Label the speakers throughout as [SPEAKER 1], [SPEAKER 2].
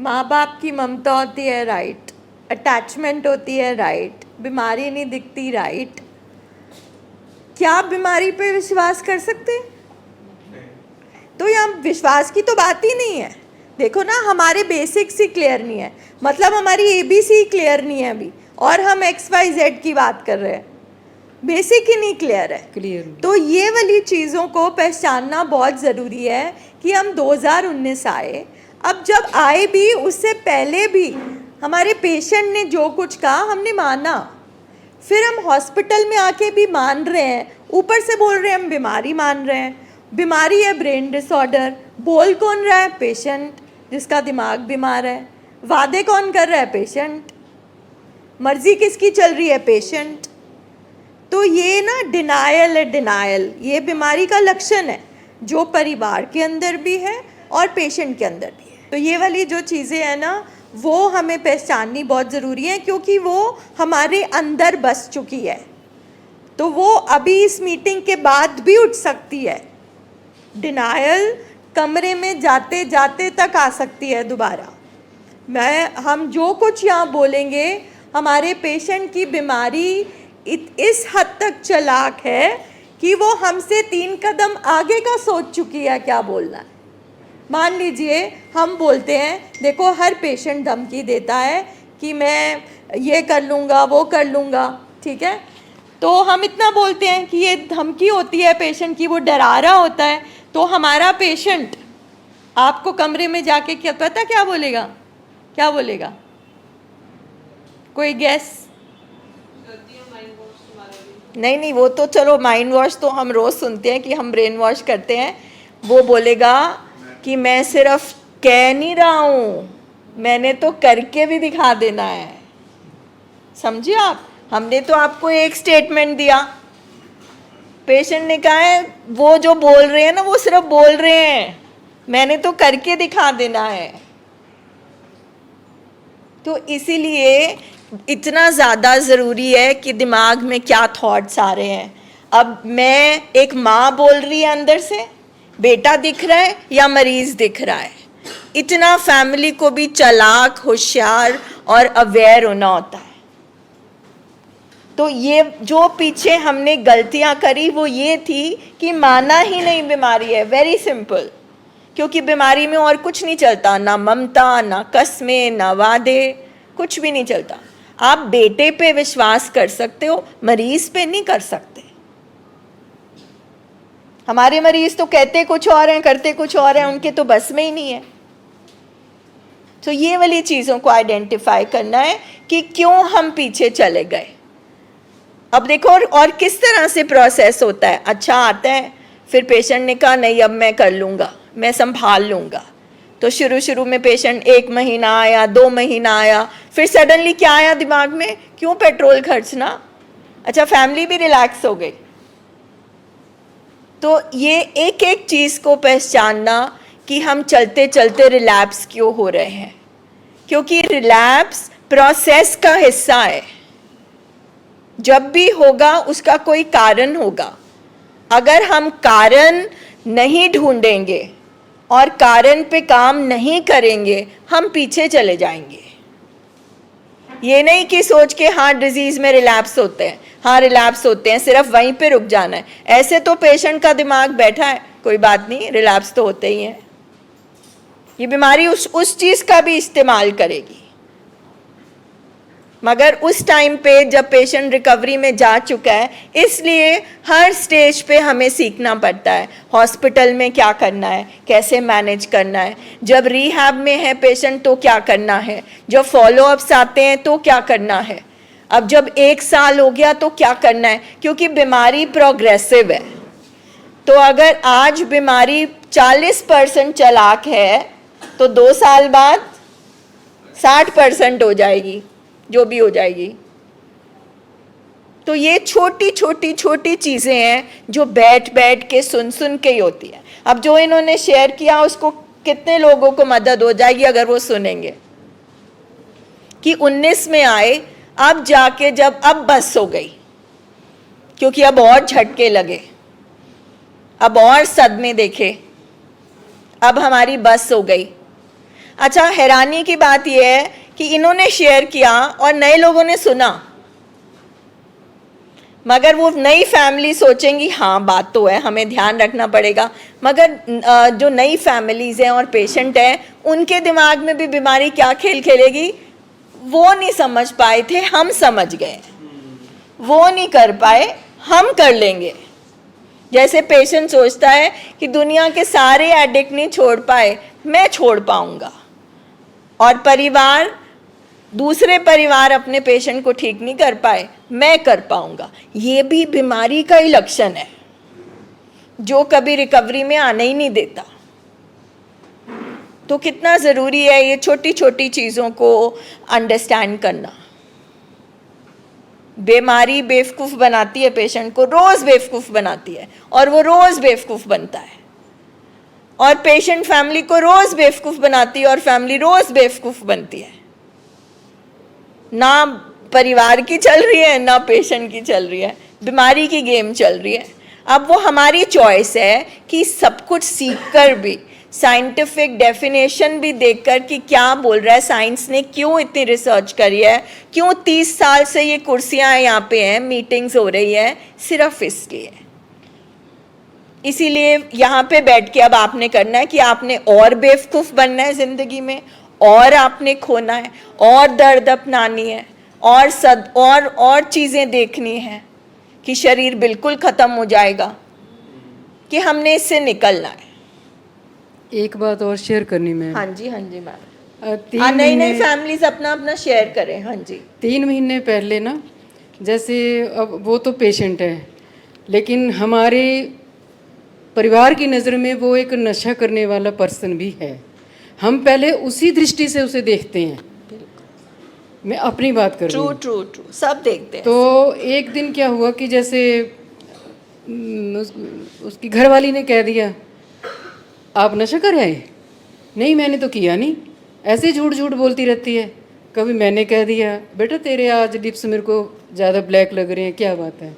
[SPEAKER 1] माँ बाप की ममता होती है, राइट। अटैचमेंट होती है, राइट। बीमारी नहीं दिखती, राइट। क्या आप बीमारी पे विश्वास कर सकते हैं? तो यहाँ विश्वास की तो बात ही नहीं है। देखो ना, हमारे बेसिक्स ही क्लियर नहीं है, मतलब हमारी ABC क्लियर नहीं है अभी, और हम XYZ की बात कर रहे हैं। बेसिक ही नहीं क्लियर है। तो ये वाली चीज़ों को पहचानना बहुत ज़रूरी है कि हम 2019 आए। अब जब आए भी, उससे पहले भी हमारे पेशेंट ने जो कुछ कहा हमने माना, फिर हम हॉस्पिटल में आके भी मान रहे हैं, ऊपर से बोल रहे हैं हम बीमारी मान रहे हैं। बीमारी है ब्रेन डिसऑर्डर, बोल कौन रहा है? पेशेंट, जिसका दिमाग बीमार है। वादे कौन कर रहा है? पेशेंट। मर्जी किसकी चल रही है? पेशेंट। तो ये ना डिनायल है, डिनायल ये बीमारी का लक्षण है, जो परिवार के अंदर भी है और पेशेंट के अंदर भी है। तो ये वाली जो चीज़ें हैं ना, वो हमें पहचाननी बहुत ज़रूरी है, क्योंकि वो हमारे अंदर बस चुकी है। तो वो अभी इस मीटिंग के बाद भी उठ सकती है। डिनायल कमरे में जाते जाते तक आ सकती है दोबारा। हम जो कुछ यहाँ बोलेंगे, हमारे पेशेंट की बीमारी इस हद तक चालाक है कि वो हमसे 3 कदम आगे का सोच चुकी है क्या बोलना है। मान लीजिए हम बोलते हैं, देखो हर पेशेंट धमकी देता है कि मैं ये कर लूँगा, वो कर लूँगा, ठीक है। तो हम इतना बोलते हैं कि ये धमकी होती है पेशेंट की, वो डरा रहा होता है। तो हमारा पेशेंट आपको कमरे में जाके क्या पता क्या बोलेगा? क्या बोलेगा? कोई गैस? नहीं, वो तो चलो माइंड वॉश तो हम रोज़ सुनते हैं कि हम ब्रेन वॉश करते हैं। वो बोलेगा कि मैं सिर्फ कह नहीं रहा हूँ, मैंने तो करके भी दिखा देना है। समझिए आप, हमने तो आपको एक स्टेटमेंट दिया, पेशेंट ने कहा है वो जो बोल रहे हैं ना, वो सिर्फ बोल रहे हैं, मैंने तो करके दिखा देना है। तो इसीलिए इतना ज़्यादा ज़रूरी है कि दिमाग में क्या थॉट्स आ रहे हैं। अब मैं, एक माँ बोल रही है अंदर से, बेटा दिख रहा है या मरीज़ दिख रहा है। इतना फैमिली को भी चालाक, होशियार और अवेयर होना होता है। तो ये जो पीछे हमने गलतियाँ करी वो ये थी कि माना ही नहीं बीमारी है। वेरी सिंपल, क्योंकि बीमारी में और कुछ नहीं चलता, ना ममता, ना कस्में, ना वादे, कुछ भी नहीं चलता। आप बेटे पे विश्वास कर सकते हो, मरीज पे नहीं कर सकते। हमारे मरीज तो कहते कुछ और हैं, करते कुछ और हैं, उनके तो बस में ही नहीं है। तो ये वाली चीज़ों को आइडेंटिफाई करना है कि क्यों हम पीछे चले गए। अब देखो और किस तरह से प्रोसेस होता है। अच्छा आता है, फिर पेशेंट ने कहा नहीं अब मैं कर लूँगा, मैं संभाल लूँगा। तो शुरू में पेशेंट 1 महीना आया, 2 महीना आया, फिर सडनली क्या आया दिमाग में? क्यों पेट्रोल खर्चना? अच्छा, फैमिली भी रिलैक्स हो गई। तो ये एक एक चीज़ को पहचानना कि हम चलते चलते रिलैप्स क्यों हो रहे हैं, क्योंकि रिलैप्स प्रोसेस का हिस्सा है। जब भी होगा उसका कोई कारण होगा। अगर हम कारण नहीं ढूंढेंगे और कारण पे काम नहीं करेंगे, हम पीछे चले जाएंगे। ये नहीं कि सोच के हाँ डिजीज में रिलैप्स होते हैं, हाँ रिलैप्स होते हैं, सिर्फ वहीं पे रुक जाना है। ऐसे तो पेशेंट का दिमाग बैठा है, कोई बात नहीं, रिलैप्स तो होते ही हैं। ये बीमारी उस चीज़ का भी इस्तेमाल करेगी, मगर उस टाइम पे जब पेशेंट रिकवरी में जा चुका है, इसलिए हर स्टेज पे हमें सीखना पड़ता है। हॉस्पिटल में क्या करना है, कैसे मैनेज करना है, जब रिहैब में है पेशेंट तो क्या करना है, जब फॉलोअप्स आते हैं तो क्या करना है, अब जब 1 साल हो गया तो क्या करना है, क्योंकि बीमारी प्रोग्रेसिव है। तो अगर आज बीमारी 40% चालाक है तो 2 साल बाद 60% हो जाएगी, जो भी हो जाएगी। तो ये छोटी चीज़ें हैं जो बैठ के सुन के ही होती है। अब जो इन्होंने शेयर किया उसको कितने लोगों को मदद हो जाएगी अगर वो सुनेंगे कि 19 में आए, अब जाके जब अब बस हो गई, क्योंकि अब और झटके लगे, अब और सदमे देखे, अब हमारी बस हो गई। अच्छा, हैरानी की बात यह है कि इन्होंने शेयर किया और नए लोगों ने सुना, मगर वो नई फैमिली सोचेंगी हाँ बात तो है, हमें ध्यान रखना पड़ेगा, मगर जो नई फैमिलीज हैं और पेशेंट हैं उनके दिमाग में भी बीमारी क्या खेल खेलेगी वो नहीं समझ पाए थे, हम समझ गए। वो नहीं कर पाए, हम कर लेंगे। जैसे पेशेंट सोचता है कि दुनिया के सारे एडिक्ट नहीं छोड़ पाए, मैं छोड़ पाऊंगा, और परिवार, दूसरे परिवार अपने पेशेंट को ठीक नहीं कर पाए, मैं कर पाऊंगा। ये भी बीमारी का ही लक्षण है जो कभी रिकवरी में आने ही नहीं देता। तो कितना ज़रूरी है ये छोटी छोटी चीज़ों को अंडरस्टैंड करना। बीमारी बेवकूफ़ बनाती है पेशेंट को, रोज़ बेवकूफ़ बनाती है, और वो रोज़ बेवकूफ़ बनता है, और पेशेंट फैमिली को रोज़ बेवकूफ़ बनाती है और फैमिली रोज़ बेवकूफ़ बनती है। ना परिवार की चल रही है ना पेशेंट की चल रही है, बीमारी की गेम चल रही है। अब वो हमारी चॉइस है कि सब कुछ सीख कर भी, साइंटिफिक डेफिनेशन भी देखकर कि क्या बोल रहा है साइंस ने, क्यों इतनी रिसर्च करी है, क्यों 30 साल से ये कुर्सियां यहाँ पे हैं, मीटिंग्स हो रही है, सिर्फ इसलिए। इसीलिए यहाँ पे बैठ के अब आपने करना है कि आपने और बेवकूफ़ बनना है ज़िंदगी में, और आपने खोना है, और दर्द अपनानी है, और चीज़ें देखनी है कि शरीर बिल्कुल ख़त्म हो जाएगा, कि हमने इससे निकलना है।
[SPEAKER 2] एक बात और शेयर करनी मैम।
[SPEAKER 1] हाँ जी मैम।
[SPEAKER 2] 3
[SPEAKER 1] नई
[SPEAKER 2] महीने
[SPEAKER 1] फैमिलीज अपना अपना शेयर करें। हाँ जी।
[SPEAKER 2] 3 महीने पहले ना, जैसे अब वो तो पेशेंट है, लेकिन हमारे परिवार की नज़र में वो एक नशा करने वाला पर्सन भी है। हम पहले उसी दृष्टि से उसे देखते हैं। मैं अपनी बात कर रही हूँ।
[SPEAKER 1] ट्रू, सब देखते हैं।
[SPEAKER 2] तो एक दिन क्या हुआ कि जैसे उसकी घरवाली ने कह दिया आप नशा कर आए? नहीं मैंने तो किया नहीं, ऐसे झूठ झूठ बोलती रहती है। कभी मैंने कह दिया बेटा तेरे आज लिप्स मेरे को ज़्यादा ब्लैक लग रहे हैं, क्या बात है?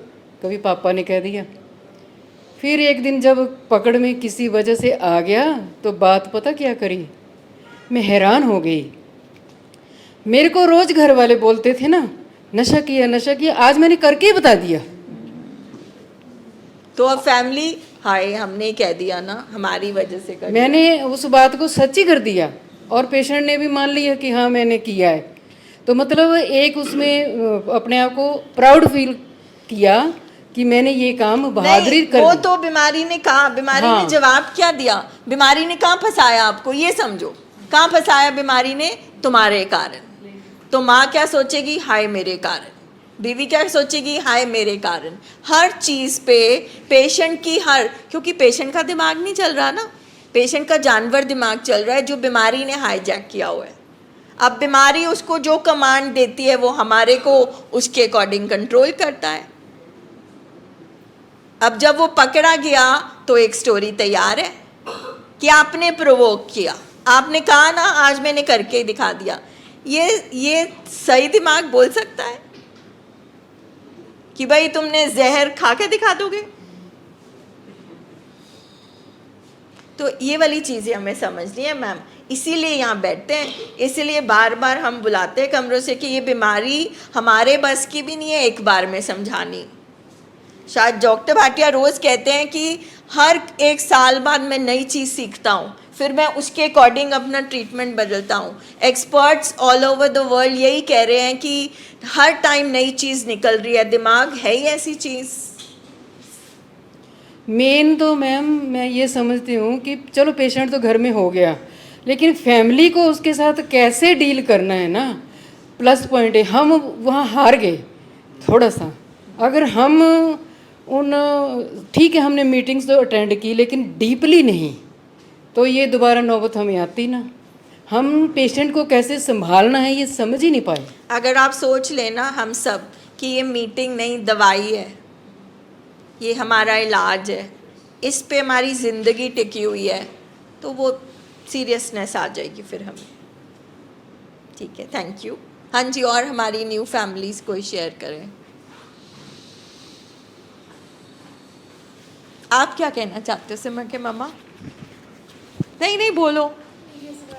[SPEAKER 2] कभी पापा ने कह दिया। फिर एक दिन जब पकड़ में किसी वजह से आ गया तो बात पता क्या करी, मैं हैरान हो गई। मेरे को रोज़ घर वाले बोलते थे ना नशा किया, आज मैंने करके ही बता दिया।
[SPEAKER 1] तो अब फैमिली हाय हमने कह दिया ना, हमारी वजह से कर दिया।
[SPEAKER 2] मैंने उस बात को सच्ची कर दिया और पेशेंट ने भी मान लिया कि हाँ मैंने किया है। तो मतलब एक उसमें अपने आप को प्राउड फील किया कि मैंने ये काम बहादुरी कर
[SPEAKER 1] वो तो बीमारी ने कहा, बीमारी
[SPEAKER 2] हाँ।
[SPEAKER 1] ने जवाब क्या दिया? बीमारी ने कहाँ फंसाया आपको, ये समझो। कहाँ फंसाया बीमारी ने? तुम्हारे कारण। तो माँ क्या सोचेगी? हाय मेरे कारण। बीवी क्या सोचेगी? हाय मेरे कारण। हर चीज़ पे पेशेंट की क्योंकि पेशेंट का दिमाग नहीं चल रहा ना, पेशेंट का जानवर दिमाग चल रहा है जो बीमारी ने हाईजैक किया हुआ है। अब बीमारी उसको जो कमांड देती है वो हमारे को उसके अकॉर्डिंग कंट्रोल करता है। अब जब वो पकड़ा गया तो एक स्टोरी तैयार है कि आपने प्रोवोक किया, आपने कहा ना आज मैंने करके ही दिखा दिया। ये सही दिमाग बोल सकता है कि भाई तुमने जहर खा के दिखा दोगे? तो ये वाली चीज़ें हमें समझनी है मैम, इसीलिए यहाँ बैठते हैं, इसीलिए बार बार हम बुलाते हैं कमरों से कि ये बीमारी हमारे बस की भी नहीं है एक बार में समझानी। शायद डॉक्टर भाटिया रोज़ कहते हैं कि हर 1 साल बाद मैं नई चीज़ सीखता हूँ, फिर मैं उसके अकॉर्डिंग अपना ट्रीटमेंट बदलता हूँ। Experts all over the world यही कह रहे हैं कि हर टाइम नई चीज़ निकल रही है, दिमाग है ही ऐसी चीज़।
[SPEAKER 2] मेन तो मैम मैं ये समझती हूँ कि चलो पेशेंट तो घर में हो गया, लेकिन फैमिली को उसके साथ कैसे डील करना है ना, प्लस पॉइंट है। हम वहाँ हार गए थोड़ा सा। अगर हम ठीक है हमने मीटिंग्स तो अटेंड की लेकिन डीपली नहीं, तो ये दोबारा नौबत हमें आती ना। हम पेशेंट को कैसे संभालना है ये समझ ही नहीं पाए।
[SPEAKER 1] अगर आप सोच लेना हम सब कि ये मीटिंग नहीं दवाई है, ये हमारा इलाज है, इस पे हमारी ज़िंदगी टिकी हुई है, तो वो सीरियसनेस आ जाएगी फिर हमें। ठीक है, थैंक यू। हाँ जी, और हमारी न्यू फैमिलीज़ को शेयर करें। आप क्या कहना चाहते हो सिमर के मामा? नहीं बोलो।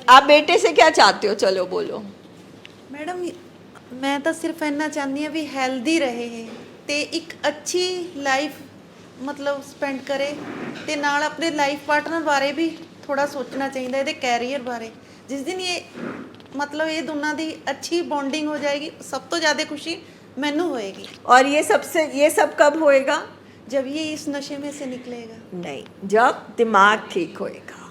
[SPEAKER 1] आप बेटे से क्या चाहते हो, चलो बोलो।
[SPEAKER 3] ਮੈਡਮ ਮੈਂ ਤਾਂ ਸਿਰਫ ਇੰਨਾ ਚਾਹੁੰਦੀ ਹਾਂ ਵੀ ਹੈਲਦੀ ਰਹੇ ਇਹ ਤੇ ਇੱਕ ਅੱਛੀ ਲਾਈਫ ਮਤਲਬ ਸਪੈਂਡ ਕਰੇ ਤੇ ਨਾਲ ਆਪਣੇ ਲਾਈਫ ਪਾਰਟਨਰ ਬਾਰੇ ਵੀ ਥੋੜਾ ਸੋਚਣਾ ਚਾਹੀਦਾ, ਇਹਦੇ ਕੈਰੀਅਰ ਬਾਰੇ। ਜਿਸ ਦਿਨ ਇਹ ਮਤਲਬ ਇਹ ਦੋਨਾਂ ਦੀ ਅੱਛੀ ਬੌਂਡਿੰਗ ਹੋ ਜਾਏਗੀ, ਸਭ ਤੋਂ ਜ਼ਿਆਦਾ ਖੁਸ਼ੀ ਮੈਨੂੰ होएगी।
[SPEAKER 1] और ये सब कब होएगा?
[SPEAKER 3] जब ये इस नशे में से निकलेगा।
[SPEAKER 1] नहीं, जब दिमाग ठीक होएगा।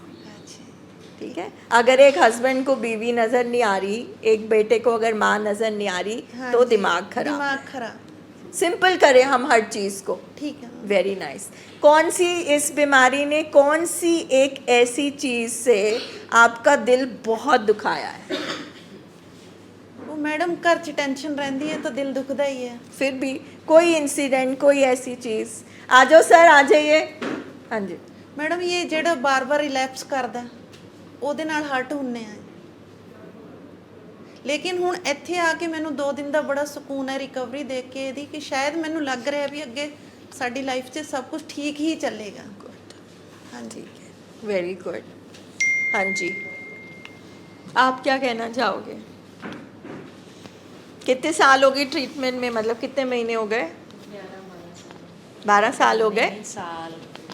[SPEAKER 1] ठीक है, अगर एक हस्बैंड को बीवी नजर नहीं आ रही, एक बेटे को अगर माँ नजर नहीं आ रही,
[SPEAKER 3] हाँ
[SPEAKER 1] तो
[SPEAKER 3] जी,
[SPEAKER 1] दिमाग खराब।
[SPEAKER 3] दिमाग खराब।
[SPEAKER 1] सिंपल करें हम हर चीज को।
[SPEAKER 3] ठीक है।
[SPEAKER 1] Very nice. कौन सी इस बीमारी ने कौन सी एक ऐसी चीज से आपका दिल बहुत दुखाया है?
[SPEAKER 3] वो मैडम घर च टेंशन रहती है तो दिल दुखदा ही है।
[SPEAKER 1] फिर भी कोई इंसिडेंट, कोई ऐसी चीज। आ जाओ सर, आ जाइए। हाँ जी।
[SPEAKER 3] मैडम ये ਜਿਹੜਾ ਬਾਰ-ਬਾਰ ਰਿਲੈਪਸ ਕਰਦਾ ਉਹਦੇ ਨਾਲ ਹਰਟ ਹੁੰਨੇ ਆ। ਲੇਕਿਨ ਹੁਣ ਇੱਥੇ ਆ ਕੇ ਮੈਨੂੰ 2 ਦਿਨ ਦਾ ਬੜਾ ਸਕੂਨ ਹੈ ਰਿਕਵਰੀ ਦੇਖ ਕੇ ਇਹਦੀ, ਕਿ ਸ਼ਾਇਦ ਮੈਨੂੰ ਲੱਗ ਰਿਹਾ ਵੀ ਅੱਗੇ ਸਾਡੀ ਲਾਈਫ 'ਚ ਸਭ ਕੁਝ ਠੀਕ ਹੀ ਚੱਲੇਗਾ। हाँ जी,
[SPEAKER 1] वेरी गुड। हाँ जी, आप क्या कहना चाहोगे? कितने साल हो गए ट्रीटमेंट में, मतलब कितने महीने हो गए? 12 साल हो गए,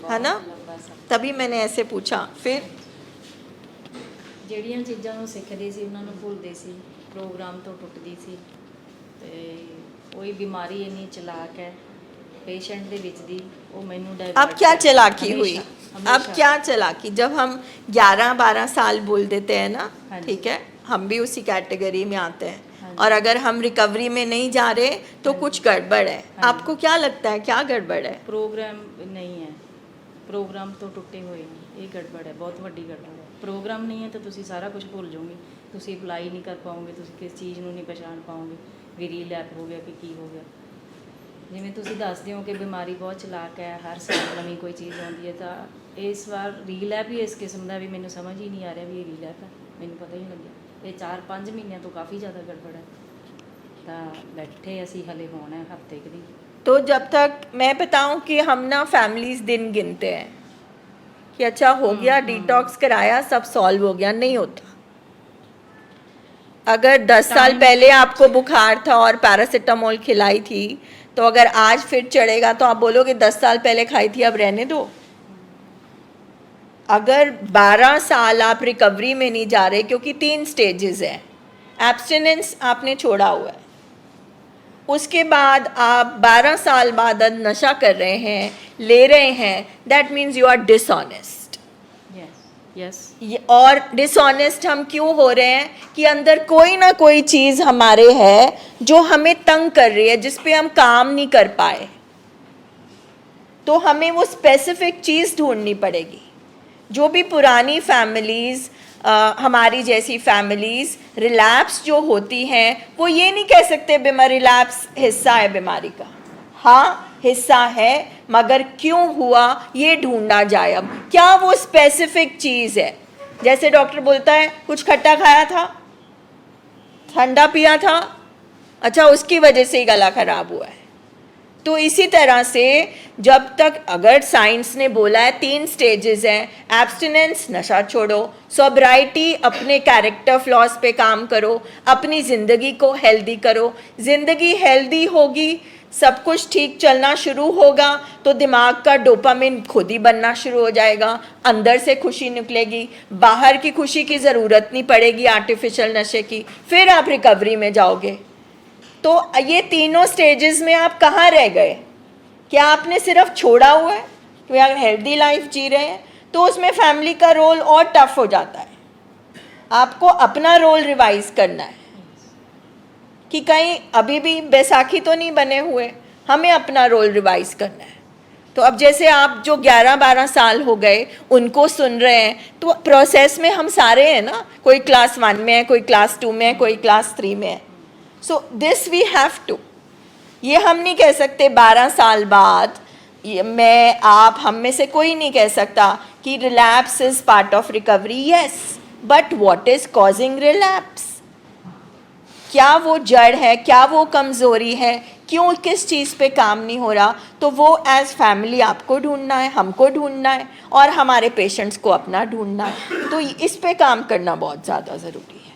[SPEAKER 1] है ना? तभी मैंने ऐसे पूछा। फिर
[SPEAKER 4] ਜਿਹੜੀਆਂ ਚੀਜ਼ਾਂ ਨੂੰ ਸਿੱਖਦੇ ਸੀ ਉਹਨਾਂ ਨੂੰ ਭੁੱਲਦੇ ਸੀ, ਪ੍ਰੋਗਰਾਮ ਤੋਂ ਟੁੱਟਦੀ ਸੀ ਤੇ ਕੋਈ ਬਿਮਾਰੀ ਇੰਨੀ ਚਲਾਕ ਹੈ पेशेंट ਦੇ ਵਿੱਚ ਦੀ, ਉਹ ਮੈਨੂੰ
[SPEAKER 1] अब क्या चालाकी हुई? अब क्या चालाकी? जब हम 11-12 साल बोल देते हैं ना,
[SPEAKER 4] हाँ जी।
[SPEAKER 1] ठीक है, हम भी उसी कैटेगरी में आते हैं। और अगर हम रिकवरी में नहीं जा रहे तो कुछ गड़बड़ है। आपको क्या लगता है, क्या गड़बड़ है?
[SPEAKER 4] ਪ੍ਰੋਗਰਾਮ ਨਹੀਂ ਹੈ, ਪ੍ਰੋਗਰਾਮ ਤੋਂ ਟੁੱਟੇ ਹੋਏ ਨੇ, ਇਹ ਗੜਬੜ ਹੈ, ਬਹੁਤ ਵੱਡੀ ਗੜਬੜ ਹੈ। ਪ੍ਰੋਗਰਾਮ ਨਹੀਂ ਹੈ ਤਾਂ ਤੁਸੀਂ ਸਾਰਾ ਕੁਝ ਭੁੱਲ ਜਾਓਗੇ, ਤੁਸੀਂ ਅਪਲਾਈ ਨਹੀਂ ਕਰ ਪਾਓਗੇ, ਤੁਸੀਂ ਕਿਸ ਚੀਜ਼ ਨੂੰ ਨਹੀਂ ਪਛਾਣ ਪਾਓਗੇ ਵੀ ਰੀਲੈਪ ਹੋ ਗਿਆ ਕਿ ਕੀ ਹੋ ਗਿਆ। ਜਿਵੇਂ ਤੁਸੀਂ ਦੱਸਦੇ ਹੋ ਕਿ ਬਿਮਾਰੀ ਬਹੁਤ ਚਲਾਕ ਹੈ, ਹਰ ਸਾਲ ਨਵੀਂ ਕੋਈ ਚੀਜ਼ ਆਉਂਦੀ ਹੈ, ਤਾਂ ਇਸ ਵਾਰ ਰੀਲੈਪ ਹੀ ਇਸ ਕਿਸਮ ਦਾ ਵੀ ਮੈਨੂੰ ਸਮਝ ਹੀ ਨਹੀਂ ਆ ਰਿਹਾ ਵੀ ਇਹ ਰੀਲੈਪ ਹੈ, ਮੈਨੂੰ ਪਤਾ ਹੀ ਨਹੀਂ ਲੱਗਿਆ। ਇਹ 4-5 ਮਹੀਨਿਆਂ ਤੋਂ ਕਾਫੀ ਜ਼ਿਆਦਾ ਗੜਬੜ ਹੈ, ਤਾਂ ਬੈਠੇ ਅਸੀਂ ਹਲੇ ਹੋਣਾ ਹੈ ਹਫ਼ਤੇ ਕੁ ਦੀ।
[SPEAKER 1] तो जब तक मैं बताऊं कि हम ना फैमिलीज दिन गिनते हैं कि अच्छा हो गया, डिटॉक्स कराया, सब सॉल्व हो गया, नहीं होता। अगर 10 साल पहले आपको बुखार था और पैरासीटामोल खिलाई थी, तो अगर आज फिर चढ़ेगा तो आप बोलोगे 10 साल पहले खाई थी, अब रहने दो। अगर 12 साल आप रिकवरी में नहीं जा रहे, क्योंकि 3 स्टेजेस हैं। एब्स्टिनेंस आपने छोड़ा हुआ है, उसके बाद आप 12 साल बाद नशा कर रहे हैं, ले रहे हैं, that means you are dishonest.
[SPEAKER 4] Yes.
[SPEAKER 1] और डिसऑनेस्ट हम क्यों हो रहे हैं कि अंदर कोई ना कोई चीज़ हमारे है जो हमें तंग कर रही है, जिस पे हम काम नहीं कर पाए, तो हमें वो स्पेसिफिक चीज़ ढूंढनी पड़ेगी। जो भी पुरानी फैमिलीज़, हमारी जैसी फैमिलीज़ रिलैप्स जो होती हैं, वो ये नहीं कह सकते बीमारी रिलैप्स हिस्सा है बीमारी का। हाँ, हिस्सा है, मगर क्यों हुआ ये ढूंढा जाए। अब क्या वो स्पेसिफिक चीज़ है? जैसे डॉक्टर बोलता है कुछ खट्टा खाया था, ठंडा पिया था, अच्छा उसकी वजह से ही गला खराब हुआ है। तो इसी तरह से जब तक, अगर साइंस ने बोला है 3 स्टेजेस हैं, एब्स्टिनेंस नशा छोड़ो, सोब्राइटी अपने कैरेक्टर फ्लॉस पे काम करो, अपनी ज़िंदगी को हेल्दी करो, ज़िंदगी हेल्दी होगी, सब कुछ ठीक चलना शुरू होगा, तो दिमाग का डोपामिन खुद ही बनना शुरू हो जाएगा, अंदर से खुशी निकलेगी, बाहर की खुशी की ज़रूरत नहीं पड़ेगी आर्टिफिशियल नशे की, फिर आप रिकवरी में जाओगे। तो ये तीनों स्टेजेस में आप कहाँ रह गए? क्या आपने सिर्फ छोड़ा हुआ है कि अगर हेल्दी लाइफ जी रहे हैं, तो उसमें फैमिली का रोल और टफ हो जाता है। आपको अपना रोल रिवाइज करना है कि कहीं अभी भी बैसाखी तो नहीं बने हुए, हमें अपना रोल रिवाइज करना है। तो अब जैसे आप जो 11-12 साल हो गए उनको सुन रहे हैं, तो प्रोसेस में हम सारे हैं ना, कोई क्लास 1 में है, कोई क्लास 2 में है, कोई क्लास 3 में है। So this we have to, ये हम नहीं कह सकते 12 साल बाद, मैं, आप, हम में से कोई नहीं कह सकता कि relapse is part of recovery. Yes, but what is causing relapse? क्या वो जड़ है, क्या वो कमज़ोरी है, क्यों, किस चीज़ पे काम नहीं हो रहा, तो वो एज फैमिली आपको ढूंढना है, हमको ढूंढना है और हमारे पेशेंट्स को अपना ढूंढना है। तो इस पे काम करना बहुत ज़्यादा ज़रूरी है।